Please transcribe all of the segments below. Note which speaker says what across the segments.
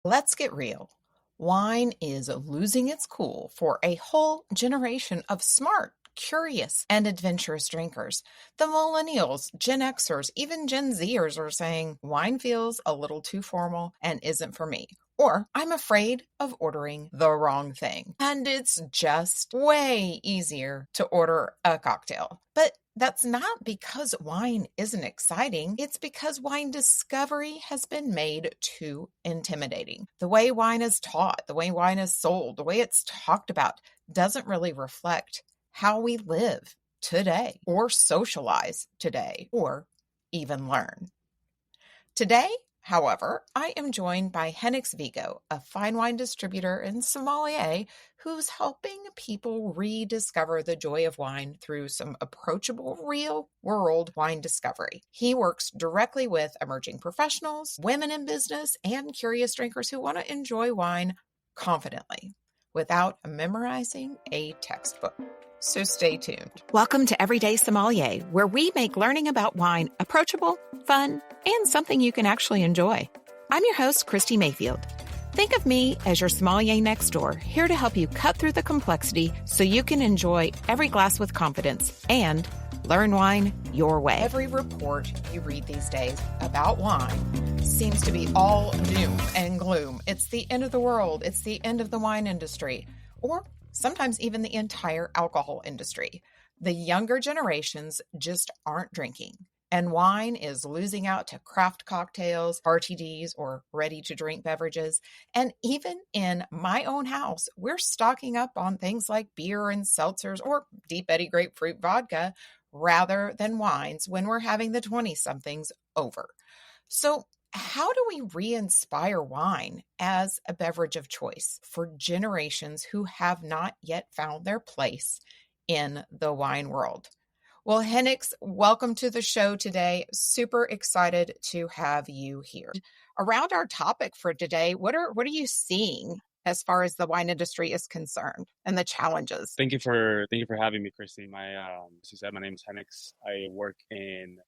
Speaker 1: Let's get real. Wine is losing its cool for a whole generation of smart, curious, and adventurous drinkers. The Millennials, Gen Xers, even Gen Zers are saying wine feels a little too formal and isn't for me. Or I'm afraid of ordering the wrong thing. And it's just way easier to order a cocktail. But that's not because wine isn't exciting. It's because wine discovery has been made too intimidating. The way wine is taught, the way wine is sold, the way it's talked about doesn't really reflect how we live today or socialize today or even learn. Today, however, I am joined by Hennex Vigo, a fine wine distributor and sommelier who's helping people rediscover the joy of wine through some approachable, real-world wine discovery. He works directly with emerging professionals, women in business, and curious drinkers who want to enjoy wine confidently without memorizing a textbook. So stay tuned. Welcome to Everyday Sommelier, where we make learning about wine approachable, fun, and something you can actually enjoy. I'm your host, Kristi Mayfield. Think of me as your sommelier next door, here to help you cut through the complexity so you can enjoy every glass with confidence and learn wine your way. Every report you read these days about wine seems to be all doom and gloom. It's the end of the world. It's the end of the wine industry. Or sometimes even the entire alcohol industry. The younger generations just aren't drinking, and wine is losing out to craft cocktails, RTDs, or ready-to-drink beverages. And even in my own house, we're stocking up on things like beer and seltzers or Deep Eddy grapefruit vodka rather than wines when we're having the 20-somethings over. So how do we re-inspire wine as a beverage of choice for generations who have not yet found their place in the wine world? Well, Hennex, welcome to the show today. Super excited to have you here. Around our topic for today, what are you seeing as far as the wine industry is concerned and the challenges?
Speaker 2: Thank you for having me, Kristi. As you said, my name is Hennex. I work in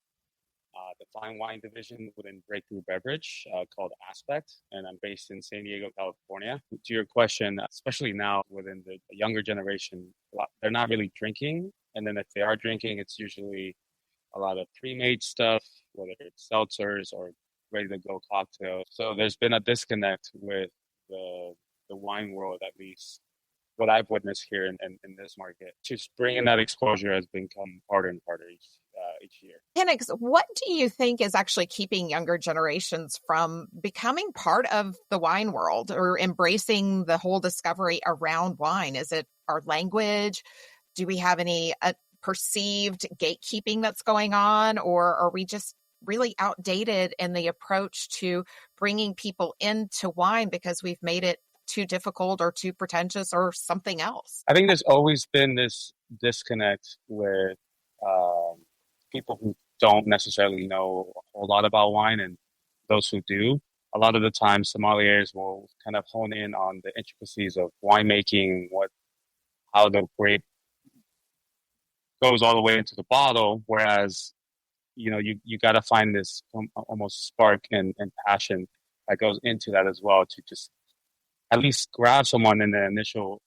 Speaker 2: the fine wine division within Breakthrough Beverage called Aspect, and I'm based in San Diego, California. To your question, especially now within the younger generation, they're not really drinking, and then if they are drinking, it's usually a lot of pre-made stuff, whether it's seltzers or ready-to-go cocktails. So there's been a disconnect with the wine world, at least what I've witnessed here in this market. Just bringing that exposure has become harder and harder each year.
Speaker 1: Hennex, what do you think is actually keeping younger generations from becoming part of the wine world or embracing the whole discovery around wine? Is it our language? Do we have any perceived gatekeeping that's going on, or are we just really outdated in the approach to bringing people into wine because we've made it too difficult or too pretentious or something else?
Speaker 2: I think there's always been this disconnect with people who don't necessarily know a whole lot about wine and those who do. A lot of the time, sommeliers will kind of hone in on the intricacies of winemaking, how the grape goes all the way into the bottle, whereas you got to find this almost spark and passion that goes into that as well to just at least grab someone in the initial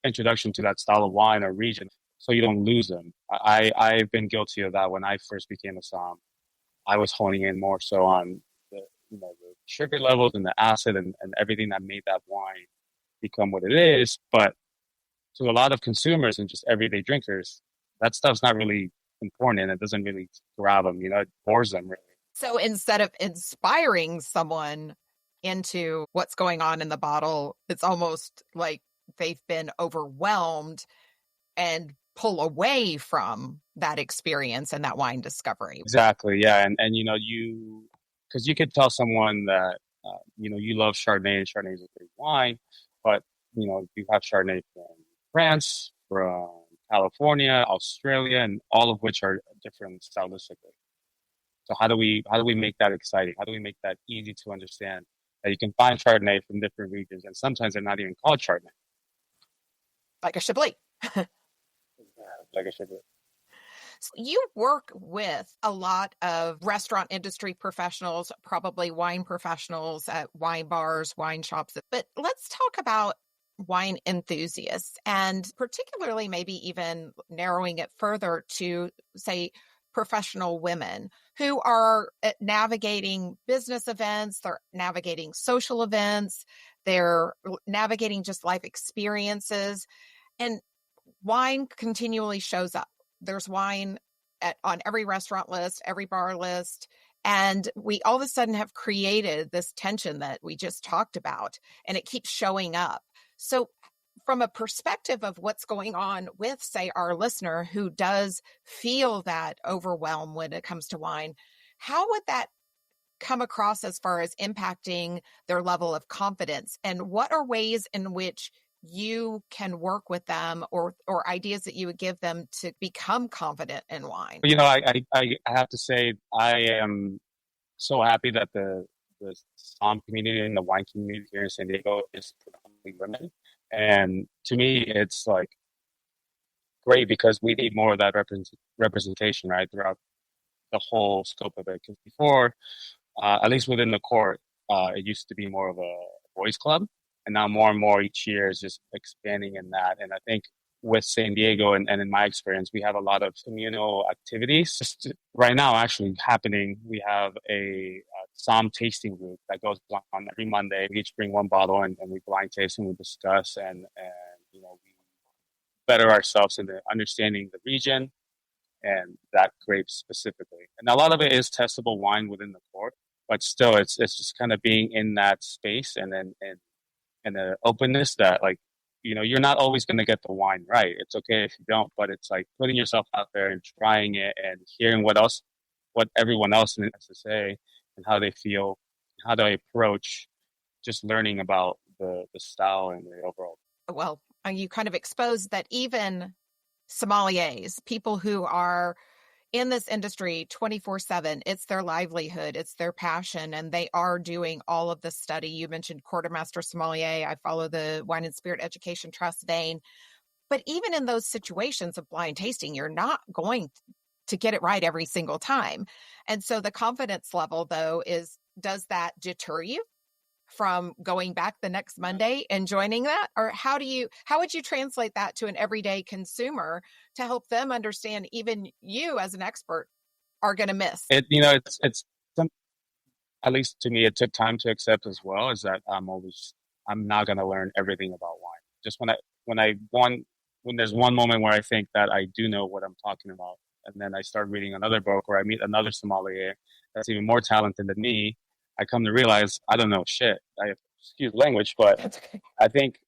Speaker 2: introduction to that style of wine or region, so you don't lose them. I've been guilty of that when I first became a som. I was honing in more so on the sugar levels and the acid and everything that made that wine become what it is. But to a lot of consumers and just everyday drinkers, that stuff's not really important and it doesn't really grab them. It bores them really.
Speaker 1: So instead of inspiring someone into what's going on in the bottle, it's almost like they've been overwhelmed and pull away from that experience and that wine discovery.
Speaker 2: Exactly, yeah, and because you could tell someone that you love Chardonnay and Chardonnay is a great wine, but you have Chardonnay from France, from California, Australia, and all of which are different stylistically. So how do we make that exciting? How do we make that easy to understand? That you can find Chardonnay from different regions, and sometimes they're not even called Chardonnay.
Speaker 1: Like a Chablis.
Speaker 2: Like a Chablis.
Speaker 1: So you work with a lot of restaurant industry professionals, probably wine professionals at wine bars, wine shops. But let's talk about wine enthusiasts, and particularly maybe even narrowing it further to, say, professional women who are navigating business events, they're navigating social events, they're navigating just life experiences, and wine continually shows up. There's wine on every restaurant list, every bar list. And we all of a sudden have created this tension that we just talked about, and it keeps showing up. So from a perspective of what's going on with, say, our listener who does feel that overwhelm when it comes to wine, how would that come across as far as impacting their level of confidence? And what are ways in which you can work with them, or ideas that you would give them to become confident in wine?
Speaker 2: I have to say, I am so happy that the Som community and the wine community here in San Diego is predominantly women. And to me, it's like great because we need more of that representation, right, throughout the whole scope of it. Because before, at least within the court, it used to be more of a boys' club. And now more and more each year is just expanding in that. And I think with San Diego and in my experience, we have a lot of communal activities. Just right now, actually happening, we have a Som tasting group that goes on every Monday. We each bring one bottle and we blind taste and we discuss and we better ourselves in the understanding the region and that grape specifically. And a lot of it is testable wine within the court, but still it's just kind of being in that space and then and the openness that you're not always going to get the wine right. It's okay if you don't, but it's like putting yourself out there and trying it and hearing what everyone else has to say and how they feel, how they approach just learning about the style and the overall.
Speaker 1: Well, you kind of exposed that even sommeliers, people who are in this industry 24/7, it's their livelihood, it's their passion, and they are doing all of the study. You mentioned Quartermaster Sommelier. I follow the Wine and Spirit Education Trust vein. But even in those situations of blind tasting, you're not going to get it right every single time. And so the confidence level, though, does that deter you from going back the next Monday and joining that? Or how would you translate that to an everyday consumer to help them understand even you as an expert are going to miss?
Speaker 2: It's at least to me, it took time to accept as well, is that I'm not going to learn everything about wine. Just when there's one moment where I think that I do know what I'm talking about, and then I start reading another book or I meet another sommelier that's even more talented than me, I come to realize I don't know shit. Excuse language, but
Speaker 1: That's okay.
Speaker 2: I think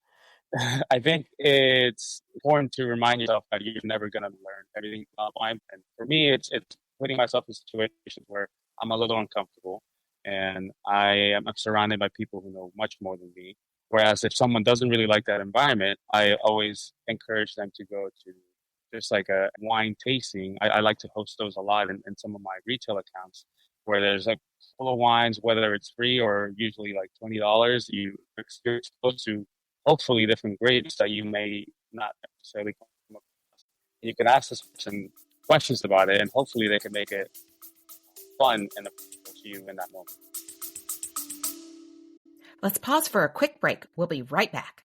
Speaker 2: it's important to remind yourself that you're never going to learn everything about wine. And for me, it's putting myself in situations where I'm a little uncomfortable and I'm surrounded by people who know much more than me. Whereas if someone doesn't really like that environment, I always encourage them to go to just like a wine tasting. I like to host those a lot in some of my retail accounts where there's like full of wines, whether it's free or usually like $20. You're exposed to hopefully different grapes that you may not necessarily come across. You can ask this person questions about it, and hopefully they can make it fun and approachable to you in that moment.
Speaker 1: Let's pause for a quick break. We'll be right back.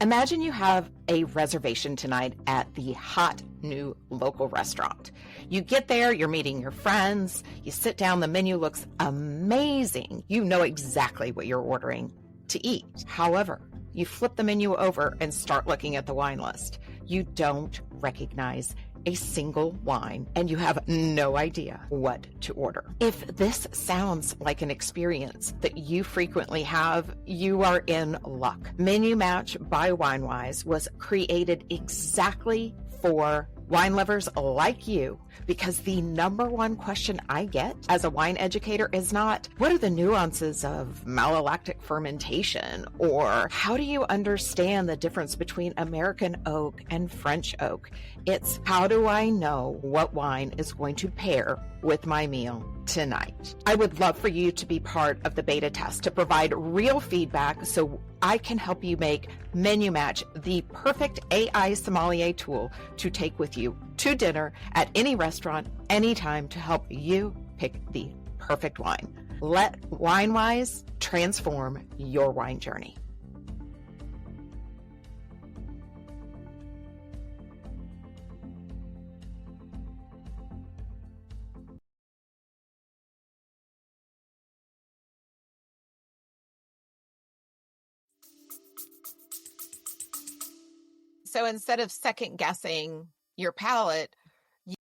Speaker 1: Imagine you have a reservation tonight at the hot new local restaurant. You get there, you're meeting your friends, you sit down, the menu looks amazing. You know exactly what you're ordering to eat. However, you flip the menu over and start looking at the wine list. You don't recognize a single wine and you have no idea what to order. If this sounds like an experience that you frequently have, you are in luck. Menu Match by WineWise was created exactly for wine lovers like you, because the number one question I get as a wine educator is not, what are the nuances of malolactic fermentation? Or how do you understand the difference between American oak and French oak? It's, how do I know what wine is going to pair with my meal tonight. I would love for you to be part of the beta test to provide real feedback so I can help you make Menu Match the perfect AI sommelier tool to take with you to dinner at any restaurant, anytime, to help you pick the perfect wine. Let WineWise transform your wine journey. So instead of second guessing your palate,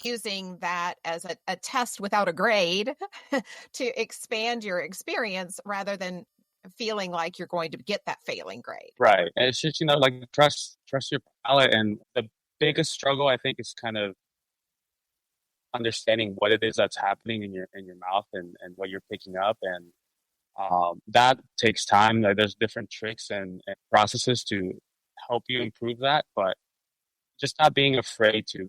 Speaker 1: using that as a test without a grade to expand your experience rather than feeling like you're going to get that failing grade.
Speaker 2: Right. And it's just, like trust your palate. And the biggest struggle, I think, is kind of understanding what it is that's happening in your mouth and what you're picking up. And that takes time. Like, there's different tricks and processes to help you improve that, but just not being afraid to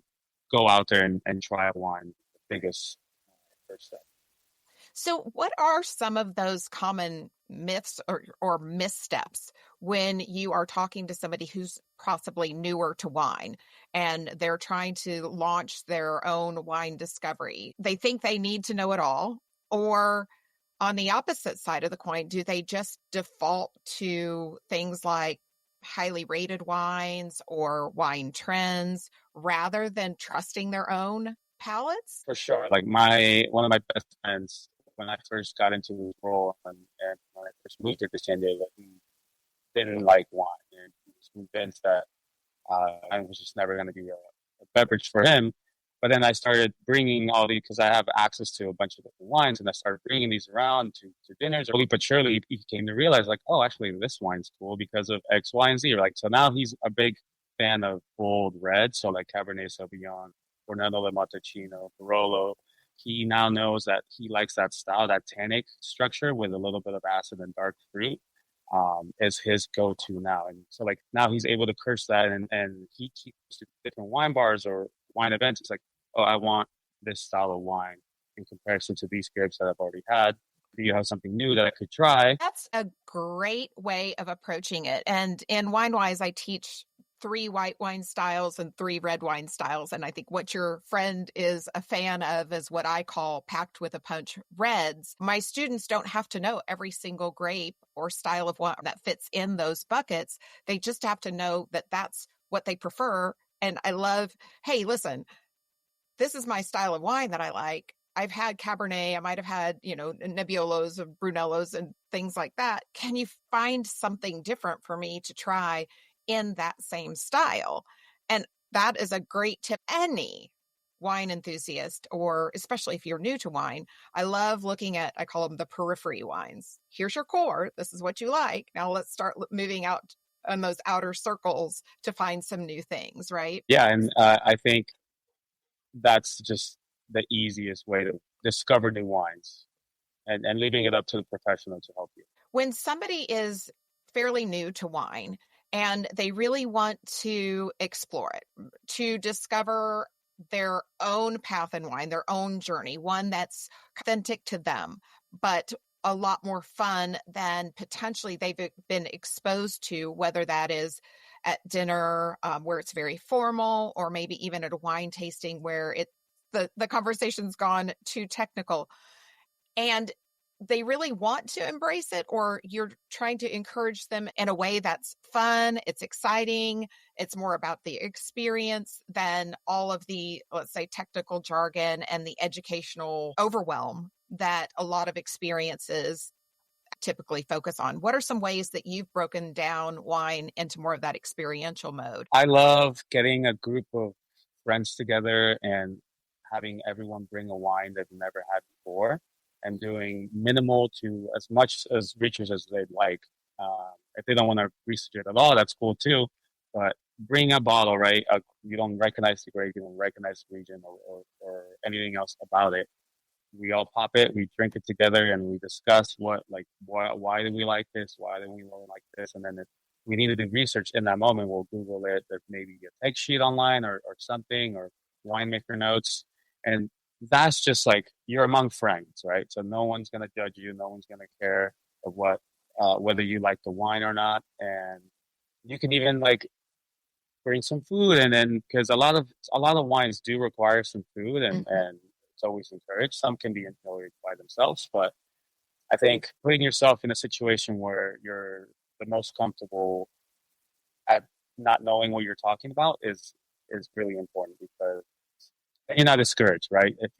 Speaker 2: go out there and try a wine, the biggest first step.
Speaker 1: So what are some of those common myths or missteps when you are talking to somebody who's possibly newer to wine and they're trying to launch their own wine discovery? They think they need to know it all, or on the opposite side of the coin, do they just default to things like highly rated wines or wine trends rather than trusting their own palates?
Speaker 2: For sure. Like one of my best friends, when I first got into this role and when I first moved here to San Diego, he didn't like wine, and he was convinced that wine was just never going to be a beverage for him. But then I started bringing all these, because I have access to a bunch of different wines, and I started bringing these around to dinners. Slowly but surely, he came to realize, like, oh, actually, this wine's cool because of X, Y, and Z. Like, so now he's a big fan of bold red, so like Cabernet Sauvignon, Brunello de Montalcino, Barolo. He now knows that he likes that style, that tannic structure with a little bit of acid and dark fruit. Is his go-to now. And so like now he's able to curse that and he keeps to different wine bars or wine events. It's like, oh, I want this style of wine in comparison to these grapes that I've already had. Do you have something new that I could try?
Speaker 1: That's a great way of approaching it. And in WineWise, I teach 3 white wine styles and 3 red wine styles. And I think what your friend is a fan of is what I call packed with a punch reds. My students don't have to know every single grape or style of wine that fits in those buckets. They just have to know that that's what they prefer. And I love, hey, listen, this is my style of wine that I like. I've had Cabernet. I might have had, Nebbiolos and Brunellos and things like that. Can you find something different for me to try in that same style? And that is a great tip. Any wine enthusiast, or especially if you're new to wine, I love looking at, I call them the periphery wines. Here's your core. This is what you like. Now let's start moving out on those outer circles to find some new things, right?
Speaker 2: Yeah, and I think that's just the easiest way to discover new wines and leaving it up to the professional to help you.
Speaker 1: When somebody is fairly new to wine and they really want to explore it, to discover their own path in wine, their own journey, one that's authentic to them, but a lot more fun than potentially they've been exposed to, whether that is at dinner where it's very formal, or maybe even at a wine tasting where the conversation's gone too technical. And they really want to embrace it, or you're trying to encourage them in a way that's fun, it's exciting, it's more about the experience than all of the, let's say, technical jargon and the educational overwhelm that a lot of experiences typically focus on. What are some ways that you've broken down wine into more of that experiential mode?
Speaker 2: I love getting a group of friends together and having everyone bring a wine they've never had before, and doing minimal to as much as research as they'd like. If they don't want to research it at all, that's cool too. But bring a bottle, right? You don't recognize the grape, you don't recognize the region or anything else about it. We all pop it, we drink it together, and we discuss why do we like this, why do we really like this, and then if we need to do research in that moment, we'll Google it. There's maybe a text sheet online or something, or winemaker notes, and that's just like you're among friends, right? So no one's gonna judge you, no one's gonna care of what whether you like the wine or not, and you can even like bring some food, and then because a lot of wines do require some food,
Speaker 1: Mhm.
Speaker 2: and it's always encouraged. Some can be enjoyed by themselves, but I think putting yourself in a situation where you're the most comfortable at not knowing what you're talking about is really important because you're not discouraged, right? If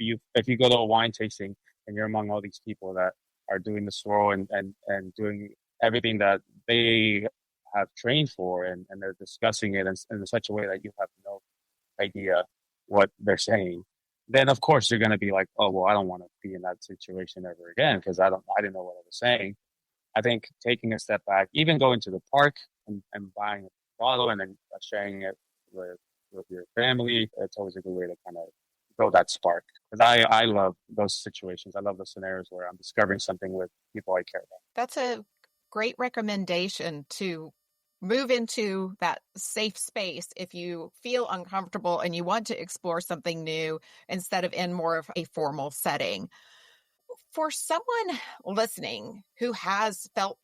Speaker 2: you go to a wine tasting and you're among all these people that are doing the swirl and doing everything that they have trained for, and they're discussing it in such a way that you have no idea what they're saying, then of course you're going to be like, oh well, I don't want to be in that situation ever again because I didn't know what I was saying. I think taking a step back, even going to the park and buying a bottle and then sharing it with your family, it's always a good way to kind of grow that spark. Because I love those situations. I love those scenarios where I'm discovering something with people I care about.
Speaker 1: That's a great recommendation to move into that safe space if you feel uncomfortable and you want to explore something new instead of in more of a formal setting. For someone listening who has felt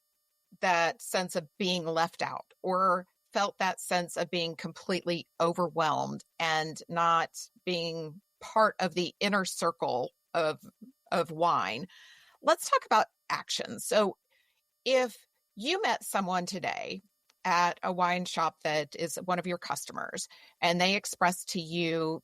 Speaker 1: that sense of being left out or felt that sense of being completely overwhelmed and not being part of the inner circle of wine, let's talk about action. So if you met someone today at a wine shop that is one of your customers and they express to you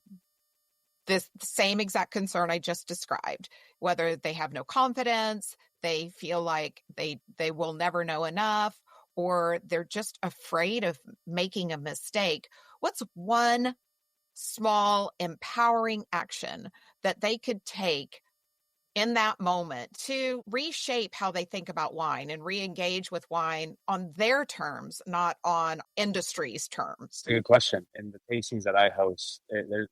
Speaker 1: this same exact concern I just described, whether they have no confidence, they feel like they will never know enough, or they're just afraid of making a mistake, what's one small empowering action that they could take in that moment to reshape how they think about wine and re-engage with wine on their terms, not on industry's terms?
Speaker 2: It's a good question. In the tastings that I host,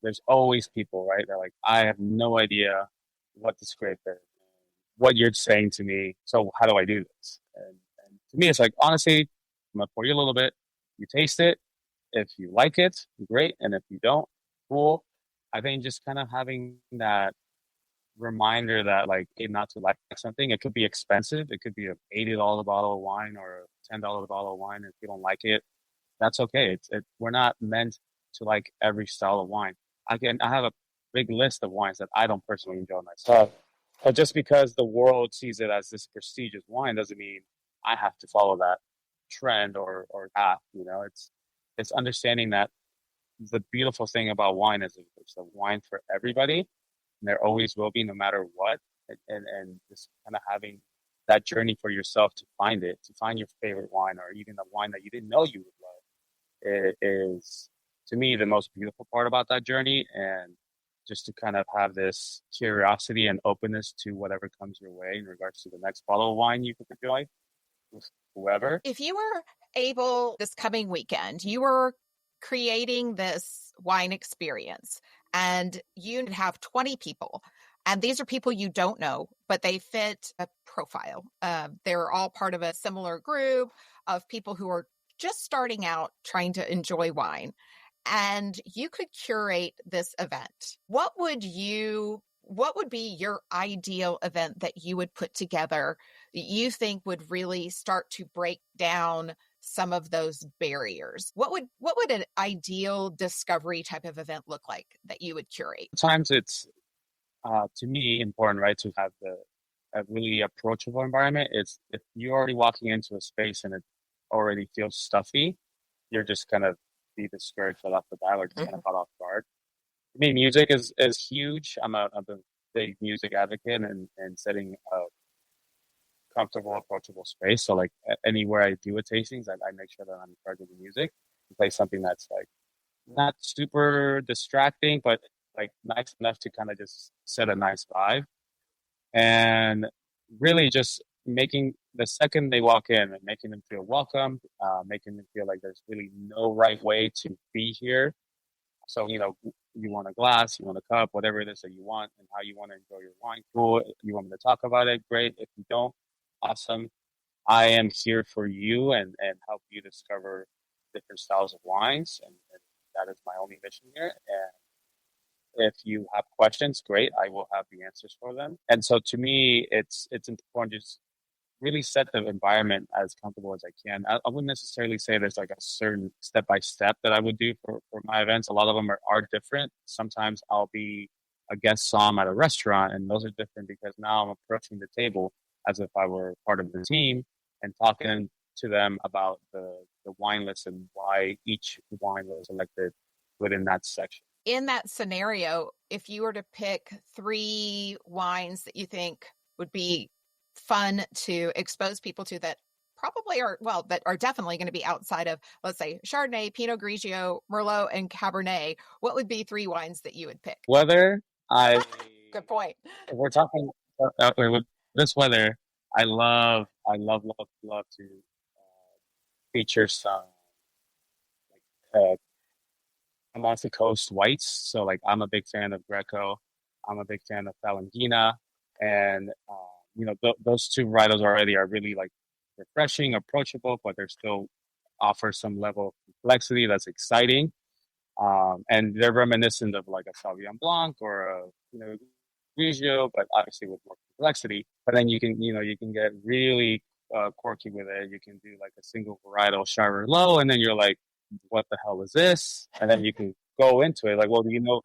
Speaker 2: there's always people, right? They're like, I have no idea what this grape is, what you're saying to me. So how do I do this? And to me, it's like, honestly, I'm gonna pour you a little bit. You taste it. If you like it, great. And if you don't, cool. I think just kind of having that reminder that like not to like something. It could be expensive. It could be a $80 bottle of wine or a $10 bottle of wine. If you don't like it, that's okay. We're not meant to like every style of wine. I have a big list of wines that I don't personally enjoy myself. But just because the world sees it as this prestigious wine doesn't mean I have to follow that trend or path. It's understanding that the beautiful thing about wine is it's a wine for everybody, and there always will be, no matter what. And just kind of having that journey for yourself to find it, to find your favorite wine, or even a wine that you didn't know you would love, it is to me the most beautiful part about that journey. And just to kind of have this curiosity and openness to whatever comes your way in regards to the next bottle of wine you could enjoy with whoever.
Speaker 1: If you were able this coming weekend, you were creating this wine experience and you have 20 people. And these are people you don't know, but they fit a profile. They're all part of a similar group of people who are just starting out trying to enjoy wine. And you could curate this event. What would be your ideal event that you would put together that you think would really start to break down some of those barriers? What would an ideal discovery type of event look like that you would curate?
Speaker 2: Sometimes it's to me important, right, to have a really approachable environment. It's if you're already walking into a space and it already feels stuffy, you're just gonna be discouraged right off the bat, or just kind of
Speaker 1: Mhm.
Speaker 2: caught off guard. For me, music is huge. I'm a big music advocate, and setting a comfortable, approachable space. So like anywhere I do a tastings, I make sure that I'm in charge of the music and play something that's like not super distracting, but like nice enough to kind of just set a nice vibe. And really just making the second they walk in and making them feel welcome, making them feel like there's really no right way to be here. So, you want a glass, you want a cup, whatever it is that you want and how you want to enjoy your wine. Cool. You want me to talk about it? Great. If you don't, awesome. I am here for you and help you discover different styles of wines. And that is my only mission here. If you have questions, great, I will have the answers for them. And so to me, it's important to just really set the environment as comfortable as I can. I wouldn't necessarily say there's like a certain step by step that I would do for my events. A lot of them are different. Sometimes I'll be a guest som at a restaurant, and those are different because now I'm approaching the table as if I were part of the team and talking to them about the wine list and why each wine was selected within that section.
Speaker 1: In that scenario, if you were to pick 3 wines that you think would be fun to expose people to that probably are, well, that are definitely going to be outside of, let's say, Chardonnay, Pinot Grigio, Merlot, and Cabernet, what would be 3 wines that you would pick?
Speaker 2: Whether I,
Speaker 1: Good point.
Speaker 2: if we're talking with this weather, I love to feature some like Amalfi Coast whites. So like I'm a big fan of Greco. I'm a big fan of Falangina, and those two varietals already are really like refreshing, approachable, but they're still offer some level of complexity that's exciting. And they're reminiscent of like a Sauvignon Blanc or a Grigio, but obviously with more complexity. But then you can get really quirky with it. You can do like a single varietal Chardonnay, and then you're like, what the hell is this? And then you can go into it like, well, do you know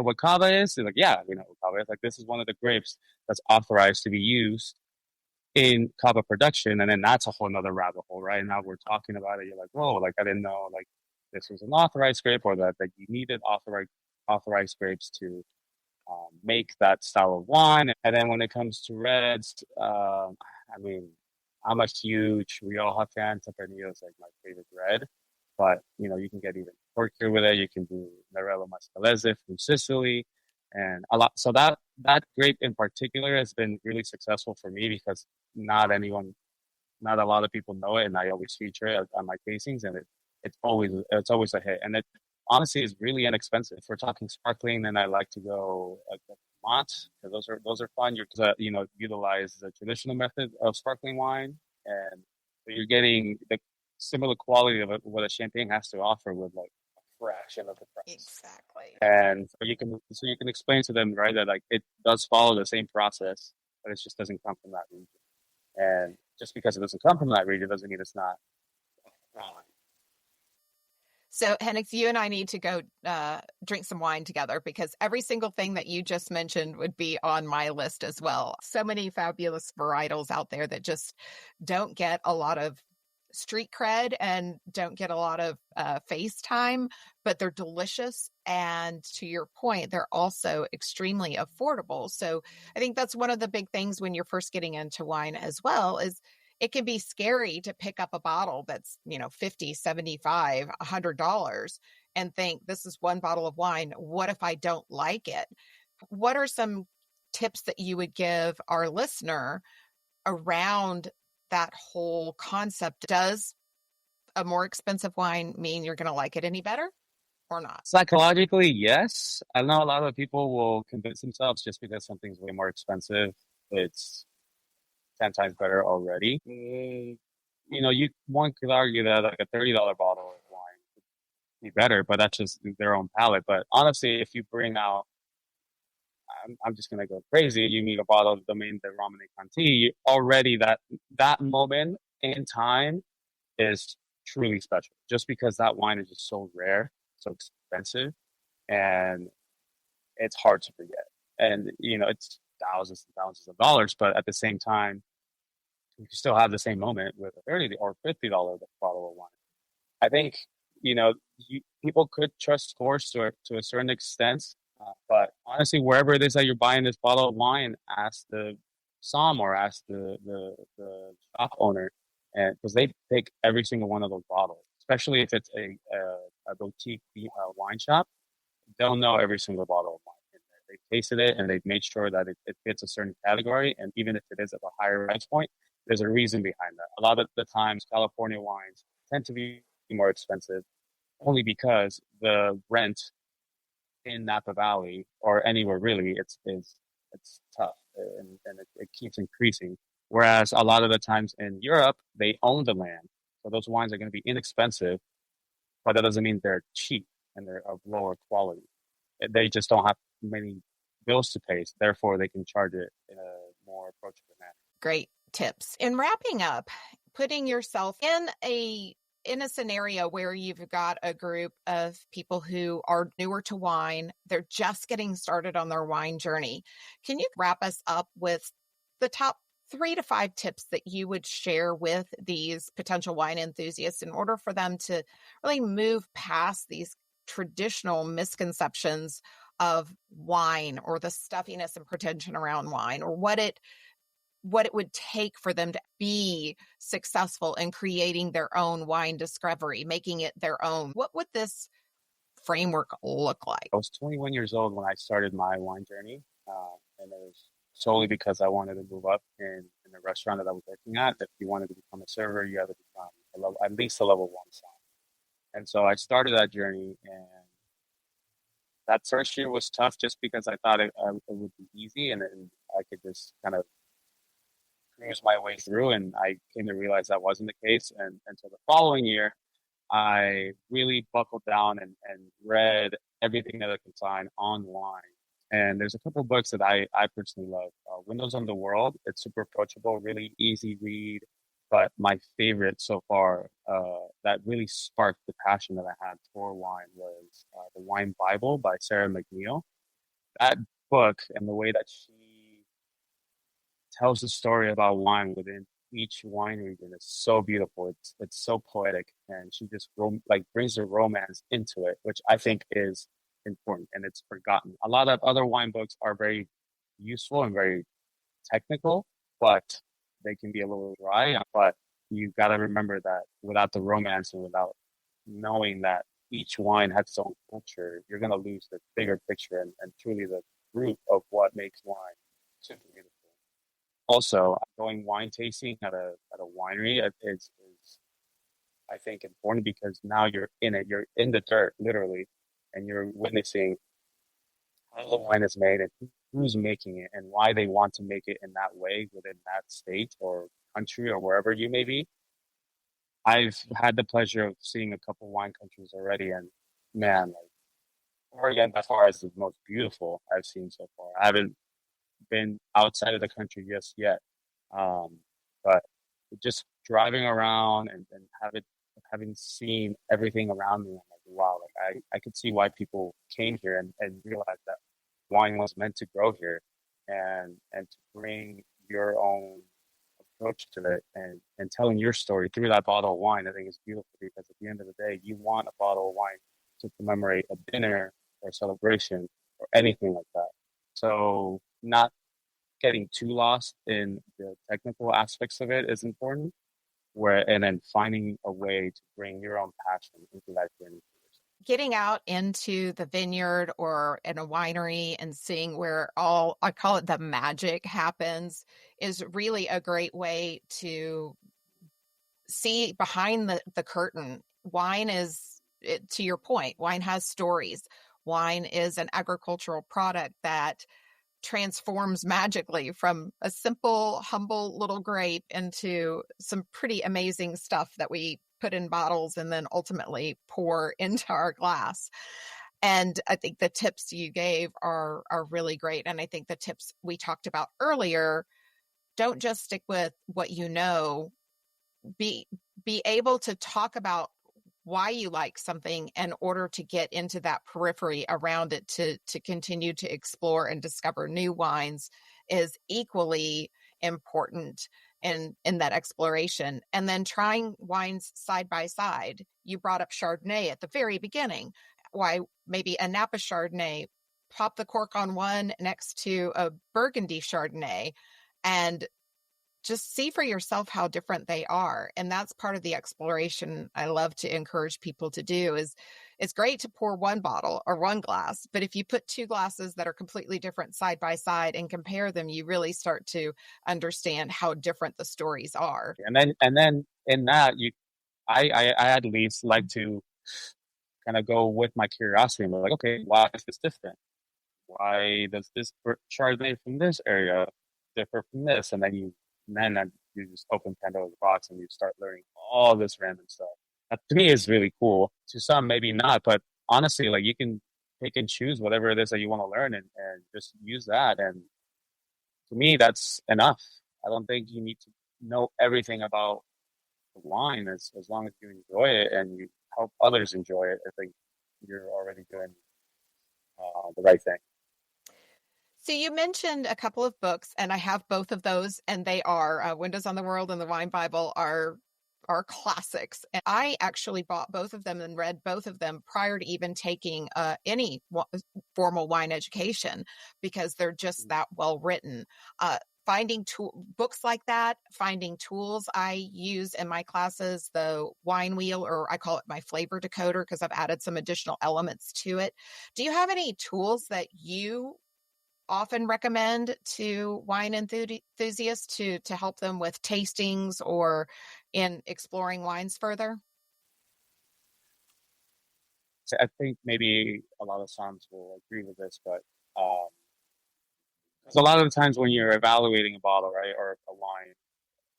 Speaker 2: what Cava is? They're like, yeah, we know what Cava is. Like, this is one of the grapes that's authorized to be used in Cava production, and then that's a whole nother rabbit hole, right? And now we're talking about it. You're like, whoa, like I didn't know like this was an authorized grape, or that you needed authorized grapes to make that style of wine. And then when it comes to reds, I mean, I'm a huge Rioja fan. Tempranillo is like my favorite red, but you can get even quirkier with it. You can do Nerello Mascalese from Sicily, and a lot. So that grape in particular has been really successful for me because not anyone, not a lot of people know it, and I always feature it on my tastings, and it's always a hit. And it honestly is really inexpensive. If we're talking sparkling, then I like to go like Mont, because those are fun. Utilize the traditional method of sparkling wine, and so you're getting the similar quality of what a champagne has to offer with like a fraction of the price.
Speaker 1: Exactly.
Speaker 2: And so you can explain to them, right, that like it does follow the same process, but it just doesn't come from that region. And just because it doesn't come from that region doesn't mean it's not wrong.
Speaker 1: So, Hennex, you and I need to go drink some wine together because every single thing that you just mentioned would be on my list as well. So many fabulous varietals out there that just don't get a lot of street cred and don't get a lot of face time, but they're delicious. And to your point, they're also extremely affordable. So I think that's one of the big things when you're first getting into wine as well is it can be scary to pick up a bottle that's, 50, 75, $100 and think this is one bottle of wine. What if I don't like it? What are some tips that you would give our listener around that whole concept? Does a more expensive wine mean you're going to like it any better or not?
Speaker 2: Psychologically, yes. I know a lot of people will convince themselves just because something's way more expensive, it's 10 times better already. One could argue that like a $30 bottle of wine would be better, but that's just their own palate. But honestly, if you bring out, I'm just gonna go crazy. You need a bottle of Domaine de Romane Conti. Already that moment in time is truly special, just because that wine is just so rare, so expensive, and it's hard to forget. And it's thousands and thousands of dollars, but at the same time, you can still have the same moment with a $30 or $50 bottle of wine. I think people could trust stores to a certain extent, but honestly, wherever it is that you're buying this bottle of wine, ask the som or ask the shop owner, and because they pick every single one of those bottles, especially if it's a boutique wine shop, they'll know every single bottle of wine in there. They've tasted it and they've made sure that it fits a certain category, and even if it is at a higher price point, there's a reason behind that. A lot of the times, California wines tend to be more expensive only because the rent in Napa Valley or anywhere really, it's tough, and it keeps increasing. Whereas a lot of the times in Europe, they own the land, so those wines are going to be inexpensive, but that doesn't mean they're cheap and they're of lower quality. They just don't have many bills to pay. So therefore, they can charge it in a more approachable manner.
Speaker 1: Great tips. In wrapping up, putting yourself in a scenario where you've got a group of people who are newer to wine, they're just getting started on their wine journey. Can you wrap us up with the top 3 to 5 tips that you would share with these potential wine enthusiasts in order for them to really move past these traditional misconceptions of wine, or the stuffiness and pretension around wine, or what it would take for them to be successful in creating their own wine discovery, making it their own? What would this framework look like?
Speaker 2: I was 21 years old when I started my wine journey, and it was solely because I wanted to move up in the restaurant that I was working at. If you wanted to become a server, you had to become at least a level one sign. And so I started that journey, and that first year was tough just because I thought it would be easy and I could just kind of cruise my way through. And I came to realize that wasn't the case. And so the following year, I really buckled down and read everything that I could find online. And there's a couple of books that I personally love. Windows on the World. It's super approachable, really easy read. But my favorite so far, that really sparked the passion that I had for wine, was The Wine Bible by Sarah McNeil. That book, and the way that she tells the story about wine within each wine region, is so beautiful. It's so poetic, and she just brings the romance into it, which I think is important, and it's forgotten. A lot of other wine books are very useful and very technical, but they can be a little dry. But you got to remember that without the romance and without knowing that each wine has its own culture, you're going to lose the bigger picture and truly the root of what makes wine super beautiful. Also, going wine tasting at a winery is I think important, because now you're in it, you're in the dirt literally, and you're witnessing how the wine is made and who's making it and why they want to make it in that way within that state or country or wherever you may be. I've had the pleasure of seeing a couple wine countries already, and man, like Oregon by far is the most beautiful I've seen so far. I haven't been outside of the country just yet, but just driving around and having seen everything around me, I'm like, wow, like I could see why people came here and realized that wine was meant to grow here, and to bring your own approach to it and telling your story through that bottle of wine. I think is beautiful, because at the end of the day, you want a bottle of wine to commemorate a dinner or a celebration or anything like that. So not getting too lost in the technical aspects of it is important, and then finding a way to bring your own passion into that journey.
Speaker 1: Getting out into the vineyard or in a winery and seeing where all, I call it, the magic happens, is really a great way to see behind the curtain. Wine is, to your point, wine has stories. Wine is an agricultural product that transforms magically from a simple, humble little grape into some pretty amazing stuff that we put in bottles and then ultimately pour into our glass. And I think the tips you gave are really great. And I think the tips we talked about earlier, don't just stick with what you know, be able to talk about why you like something in order to get into that periphery around it to continue to explore and discover new wines is equally important in that exploration. And then trying wines side by side. You brought up Chardonnay at the very beginning. Why maybe a Napa Chardonnay, pop the cork on one next to a Burgundy Chardonnay, and just see for yourself how different they are. And that's part of the exploration I love to encourage people to do. Is it's great to pour one bottle or one glass, but if you put 2 glasses that are completely different side by side and compare them, you really start to understand how different the stories are.
Speaker 2: And then in that, I at least like to kind of go with my curiosity and be like, okay, why is this different? Why does this Chardonnay from this area differ from this? And then you just open Pandora's box and you start learning all this random stuff. That to me is really cool. To some, maybe not, but honestly, like you can pick and choose whatever it is that you want to learn and just use that. And to me, that's enough. I don't think you need to know everything about the wine as long as you enjoy it and you help others enjoy it. I think you're already doing the right thing.
Speaker 1: So you mentioned a couple of books, and I have both of those, and they are Windows on the World and the Wine Bible are classics. And I actually bought both of them and read both of them prior to even taking any formal wine education because they're just that well written. Finding books like that, finding tools I use in my classes, the wine wheel, or I call it my flavor decoder because I've added some additional elements to it. Do you have any tools that you often recommend to wine enthusiasts to help them with tastings or in exploring wines further?
Speaker 2: So I think maybe a lot of Psalms will agree with this, but um, 'cause a lot of the times when you're evaluating a bottle, right, or a wine,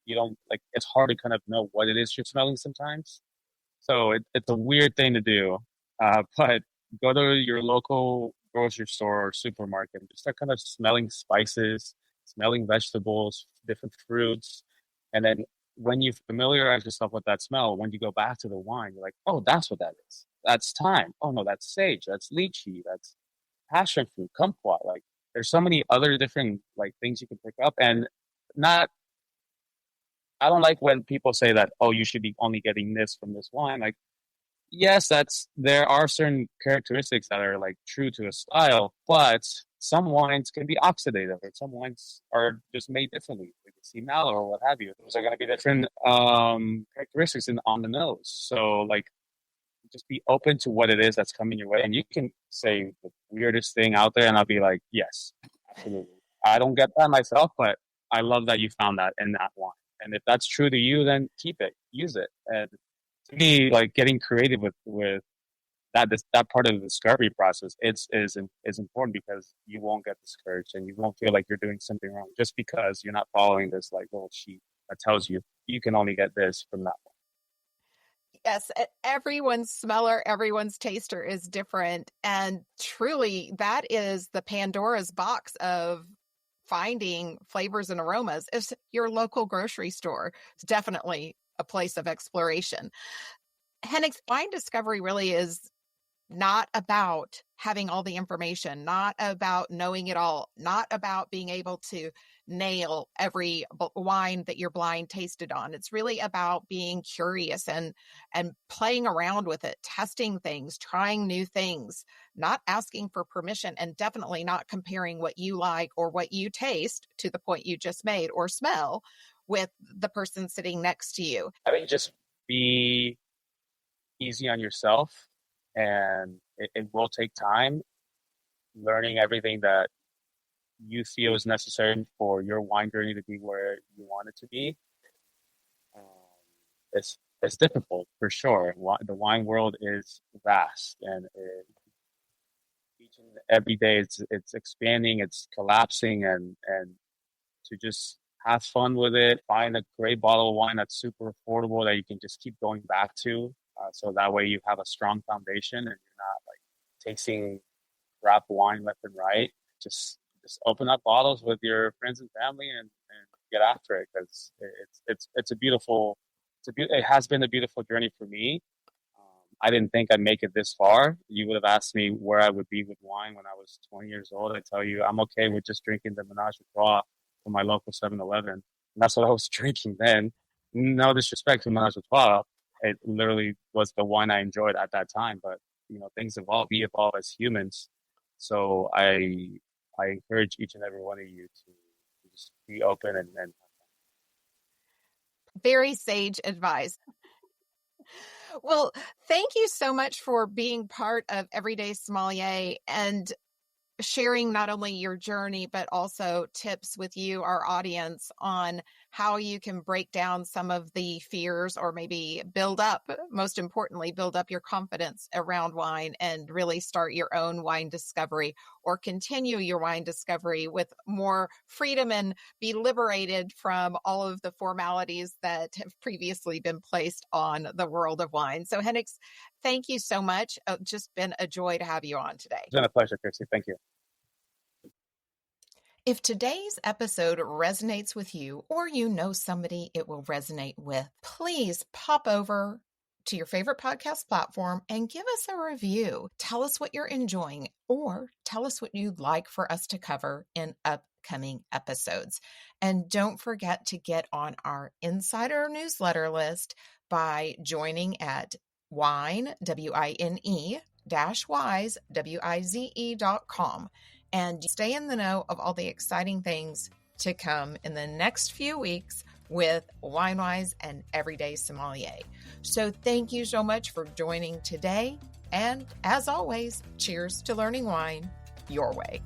Speaker 2: you don't like it's hard to kind of know what it is you're smelling sometimes. So it's a weird thing to do. But go to your local grocery store or supermarket and just start kind of smelling spices, smelling vegetables, different fruits. And then when you familiarize yourself with that smell, when you go back to the wine, you're like, oh, that's what that is. That's thyme. Oh, no, that's sage. That's lychee. That's passion fruit, kumquat. Like there's so many other different like things you can pick up. And not I don't like when people say that, oh, you should be only getting this from this wine. Like, yes, there are certain characteristics that are like true to a style, but some wines can be oxidative, or some wines are just made differently, like the mallow or what have you. Those are going to be different characteristics on the nose. So, like, just be open to what it is that's coming your way, and you can say the weirdest thing out there, and I'll be like, yes, absolutely. I don't get that myself, but I love that you found that in that wine. And if that's true to you, then keep it, use it. And to me, like getting creative with that part of the discovery process, is important because you won't get discouraged and you won't feel like you're doing something wrong just because you're not following this like little sheet that tells you you can only get this from that one.
Speaker 1: Yes, everyone's smeller, everyone's taster is different. And truly, that is the Pandora's box of finding flavors and aromas. Is your local grocery store. It's definitely a place of exploration. Hennex wine discovery really is not about having all the information, not about knowing it all, not about being able to nail every wine that you're blind tasted on. It's really about being curious and playing around with it, testing things, trying new things, not asking for permission, and definitely not comparing what you like or what you taste to the point you just made or smell with the person sitting next to you.
Speaker 2: I mean, just be easy on yourself, and it will take time learning everything that you feel is necessary for your wine journey to be where you want it to be. Um, it's difficult for sure. The wine world is vast, and each and every day it's expanding, it's collapsing, and to just have fun with it, find a great bottle of wine that's super affordable that you can just keep going back to. So that way you have a strong foundation and you're not like tasting crap wine left and right. Just open up bottles with your friends and family and get after it because it's a beautiful it has been a beautiful journey for me. I didn't think I'd make it this far. You would have asked me where I would be with wine when I was 20 years old. I tell you, I'm okay with just drinking the Menage a Trois from my local 7-Eleven. And that's what I was drinking then. No disrespect to Menage a Trois. It literally was the wine I enjoyed at that time. But, things evolve. We evolve as humans. So I encourage each and every one of you to just be open and
Speaker 1: Very sage advice. Well, thank you so much for being part of Everyday Sommelier and sharing not only your journey, but also tips with you, our audience, on how you can break down some of the fears or maybe most importantly, build up your confidence around wine and really start your own wine discovery or continue your wine discovery with more freedom and be liberated from all of the formalities that have previously been placed on the world of wine. So Hennex, thank you so much. Just been a joy to have you on today.
Speaker 2: It's been a pleasure, Kristi. Thank you.
Speaker 1: If today's episode resonates with you or you know somebody it will resonate with, please pop over to your favorite podcast platform and give us a review. Tell us what you're enjoying or tell us what you'd like for us to cover in upcoming episodes. And don't forget to get on our insider newsletter list by joining at wine, WINE, -wise, WIZE.com. And stay in the know of all the exciting things to come in the next few weeks with WineWise and Everyday Sommelier. So thank you so much for joining today. And as always, cheers to learning wine your way.